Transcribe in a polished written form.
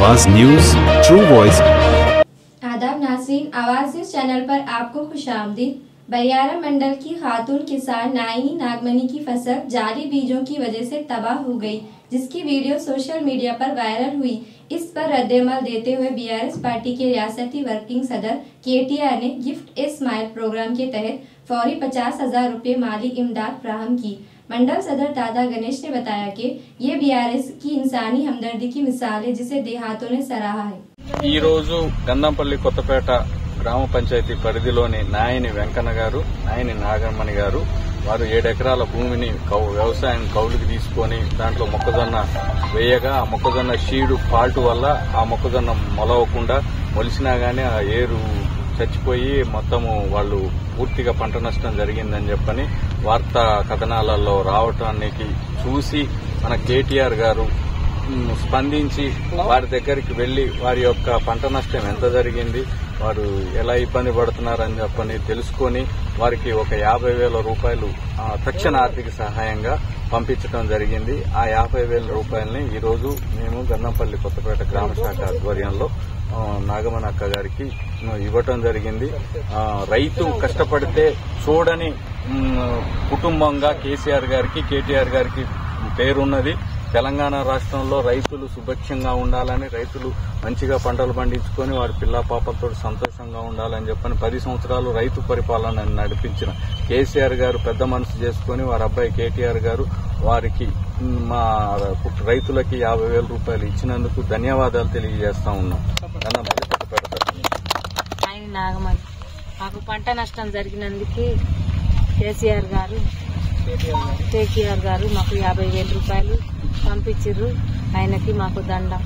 आवाज news, true voice. आदाब नाज़रीन, आवाज न्यूज चैनल पर आपको खुशामदीद। बरियारा मंडल की खातून किसान नाइनी नागमनी की फसल जाली बीजों की वजह से तबाह हो गई, जिसकी वीडियो सोशल मीडिया पर वायरल हुई। इस पर रद्देमल देते हुए बीआरएस पार्टी के रियासती वर्किंग सदर केटीआर ने गिफ्ट ए स्माइल प्रोग्राम के तहत फौरी 50,000 रुपए माली इमदाद फ्राहम की। मंडल सदर दादा गणेश ने बताया कि ये बीआरएस की इंसानी हमदर्दी की मिसाल है, जिसे देहातों ने सराहा है। ఈ రోజు గంధంపల్లి కొత్తపేట గ్రామ పంచాయతీ పరిధిలోని నాయని వెంకన్న గారు, నాయని నాగమ్మని గారు వారు 7 ఎకరాల భూమిని వ్యవసాయం కౌలుకి తీసుకొని దాంట్లో మొక్కజొన్న వేయగా ఆ మొక్కజొన్న షీడు ఫాల్ట్ వల్ల ఆ మొక్కజొన్న మొలవకుండా మొలిసినా గానీ ఆ ఏరు చచ్చిపోయి మొత్తము వాళ్ళు పూర్తిగా పంట నష్టం జరిగిందని చెప్పని వార్తా కథనాలలో రావటానికి చూసి మన కేటీఆర్ గారు స్పందించి వారి దగ్గరికి వెళ్లి వారి యొక్క పంట నష్టం ఎంత జరిగింది, వారు ఎలా ఇబ్బంది పడుతున్నారని చెప్పని తెలుసుకొని వారికి ఒక 50,000 రూపాయలు తక్షణ ఆర్థిక సహాయంగా పంపించడం జరిగింది. ఆ 50,000 రూపాయలని ఈ రోజు మేము గంధంపల్లి కొత్తపేట గ్రామ శాఖ ఆధ్వర్యంలో నాగమన్ అక్క గారికి ఇవ్వటం జరిగింది. రైతు కష్టపడితే చూడని కుటుంబంగా కేసీఆర్ గారికి, కేటీఆర్ గారికి పేరున్నది. తెలంగాణ రాష్ట్రంలో రైతులు సుభిక్షంగా ఉండాలని, రైతులు మంచిగా పంటలు పండించుకొని వారి పిల్లా పాపలతో సంతోషంగా ఉండాలని చెప్పని 10 సంవత్సరాలు రైతు పరిపాలన నడిపించిన కేసీఆర్ గారు పెద్ద మనసు చేసుకుని వారి అబ్బాయి కేటీఆర్ గారు వారికి మా రైతులకి 50,000 రూపాయలు ఇచ్చినందుకు ధన్యవాదాలు తెలియజేస్తా ఉన్నాం. ఆయన నాగమణి మాకు పంట నష్టం జరిగినందుకు కేటీఆర్ గారు మాకు 50,000 రూపాయలు పంపించారు. ఆయనకి మాకు దండం.